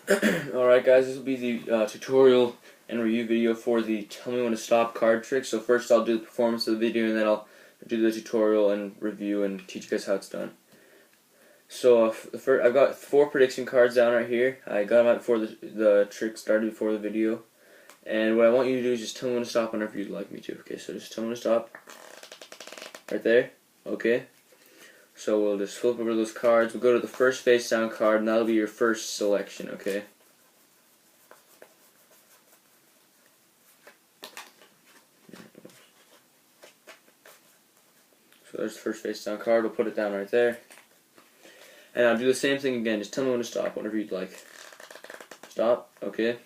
Alright guys, this will be the tutorial and review video for the tell me when to stop card trick. So first I'll do the performance of the video and then I'll do the tutorial and review and teach you guys how it's done. So I've got 4 prediction cards down right here. I got them out before the trick started, before the video. And what I want you to do is just tell me when to stop whenever you'd like me to. Okay, so just tell me when to stop. Right there. Okay. So we'll just flip over those cards. We'll go to the first face down card and that'll be your first selection, okay? So there's the first face down card. We'll put it down right there. And I'll do the same thing again. Just tell me when to stop, whenever you'd like. Stop. Okay.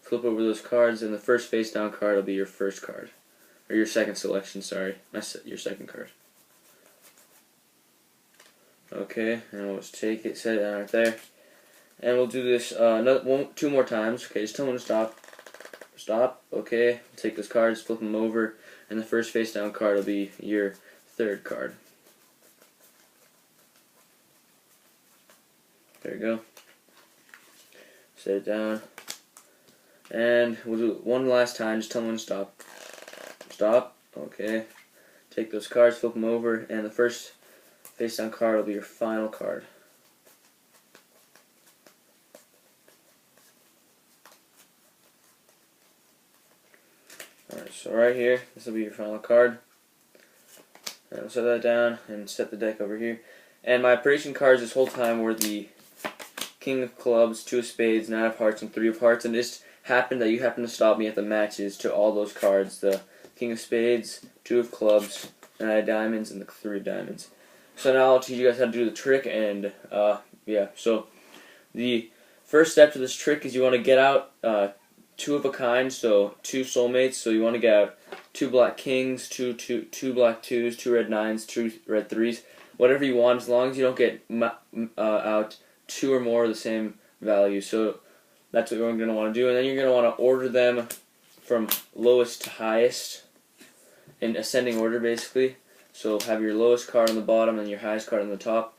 Flip over those cards, and the first face down card will be your first card. Or your second selection, sorry. Your second card. Okay, and we'll just take it, set it down right there. And we'll do this two more times. Okay, just tell me when to stop. Stop. Okay. Take those cards, flip them over, and the first face down card will be your third card. There you go. Set it down. And we'll do it one last time. Just tell me when to stop. Stop. Okay. Take those cards, flip them over, and the first face down card will be your final card. Alright, so right here, this will be your final card. And we'll set that down and set the deck over here. And my prediction cards this whole time were the King of Clubs, 2 of Spades, 9 of Hearts, and 3 of Hearts. And it just happened that you happened to stop me at the matches to all those cards. The King of Spades, 2 of Clubs, 9 of Diamonds, and the 3 of Diamonds. So now I'll teach you guys how to do the trick, and yeah. So the first step to this trick is you want to get out 2 of a kind, so 2 soulmates. So you want to get out 2 black kings, 2 black 2s, 2 red 9s, 2 red 3s, whatever you want, as long as you don't get out 2 or more of the same value. So that's what you're going to want to do, and then you're going to want to order them from lowest to highest in ascending order, basically. So have your lowest card on the bottom and your highest card on the top.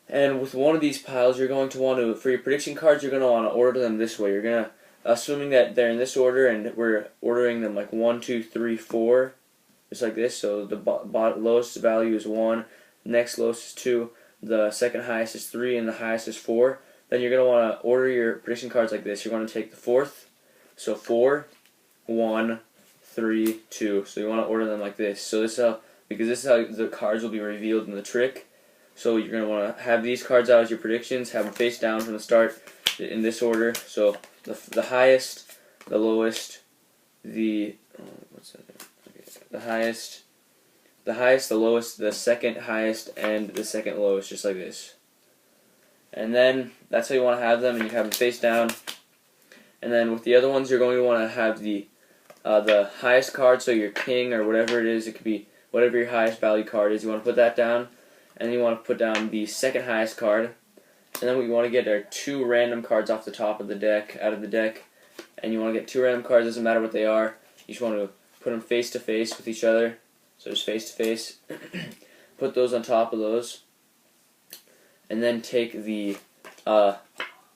And with one of these piles, you're going to want to, for your prediction cards, you're going to want to order them this way. You're going to, assuming that they're in this order, and we're ordering them like 1, 2, 3, 4, just like this. So the lowest value is 1, next lowest is 2, the second highest is 3, and the highest is 4. Then you're going to want to order your prediction cards like this. You're going to take the 4th, so 4, 1, 3, 2. So you want to order them like this. So this is how, because this is how the cards will be revealed in the trick. So you're going to want to have these cards out as your predictions, have them face down from the start in this order. So the highest, the lowest, the highest, the lowest, the second highest, and the second lowest, just like this. And then that's how you want to have them, and you have them face down. And then with the other ones, you're going to want to have the highest card, so your king or whatever it is. It could be whatever your highest value card is. You want to put that down, and then you want to put down the second highest card. And then what you want to get are 2 random cards off the top of the deck, out of the deck. And you want to get 2 random cards, doesn't matter what they are. You just want to put them face to face with each other. So just face to face. Put those on top of those. And then take the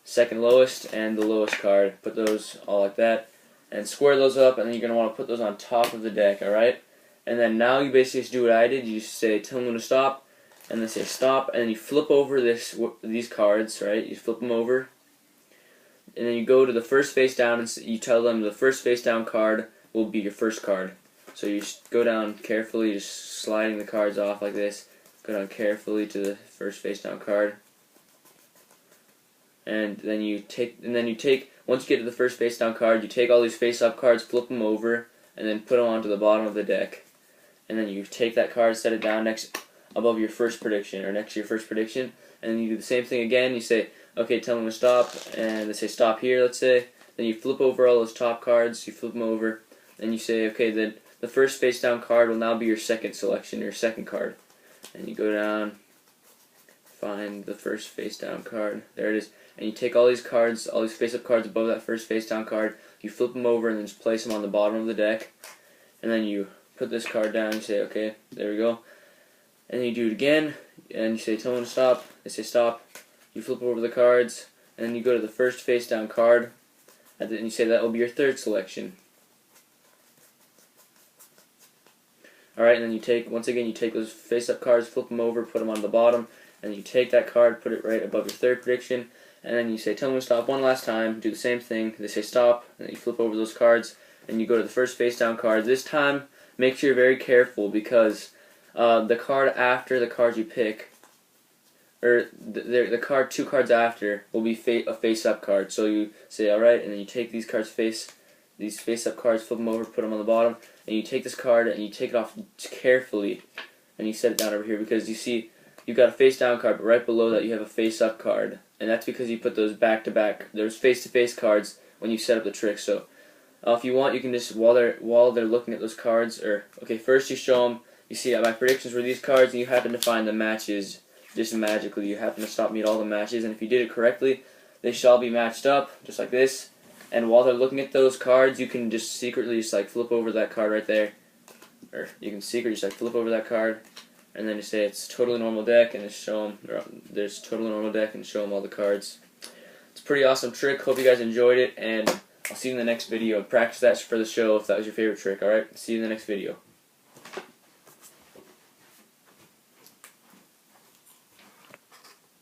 second lowest and the lowest card. Put those all like that. And square those up, and then you're going to want to put those on top of the deck, alright? And then now you basically just do what I did. You just say, tell me when to stop, and then say stop, and then you flip over these cards, right? You flip them over, and then you go to the first face down, and you tell them the first face down card will be your first card. So you just go down carefully, just sliding the cards off like this. Go down carefully to the first face down card. And then you take, once you get to the first face down card, you take all these face up cards, flip them over, and then put them onto the bottom of the deck. And then you take that card, set it down above your first prediction, or next to your first prediction, and then you do the same thing again. You say, okay, tell them to stop, and they say stop here, let's say. Then you flip over all those top cards, you flip them over, and you say, okay, then the first face down card will now be your second selection, your second card. And you go down, find the first face down card, there it is. And you take all these cards, all these face-up cards above that first face-down card, you flip them over and then just place them on the bottom of the deck. And then you put this card down and you say, okay, there we go. And then you do it again, and you say, tell them to stop. They say stop. You flip over the cards, and then you go to the first face down card, and then you say that will be your third selection. Alright, and then you take, once again, you take those face-up cards, flip them over, put them on the bottom, and you take that card, put it right above your third prediction, and then you say, tell me to stop one last time, do the same thing, they say stop, and then you flip over those cards, and you go to the first face-down card. This time, make sure you're very careful, because the card after the card you pick, or the card 2 cards after, will be a face-up card. So you say, alright, and then you take these cards these face-up cards, flip them over, put them on the bottom, and you take this card and you take it off carefully, and you set it down over here, because you see you've got a face-down card, but right below that you have a face-up card, and that's because you put those back-to-back, there's face-to-face cards when you set up the trick. So if you want, you can just, while they're looking at those cards, or okay, first you show them, you see my predictions were these cards, and you happen to find the matches just magically. You happen to stop me at all the matches, and if you did it correctly, they shall be matched up just like this. And while they're looking at those cards, you can just secretly just like flip over that card right there, or you can secretly just like flip over that card, and then just say it's totally normal deck, and just show them there's totally normal deck, and show them all the cards. It's a pretty awesome trick. Hope you guys enjoyed it, and I'll see you in the next video. Practice that for the show if that was your favorite trick. Alright, see you in the next video.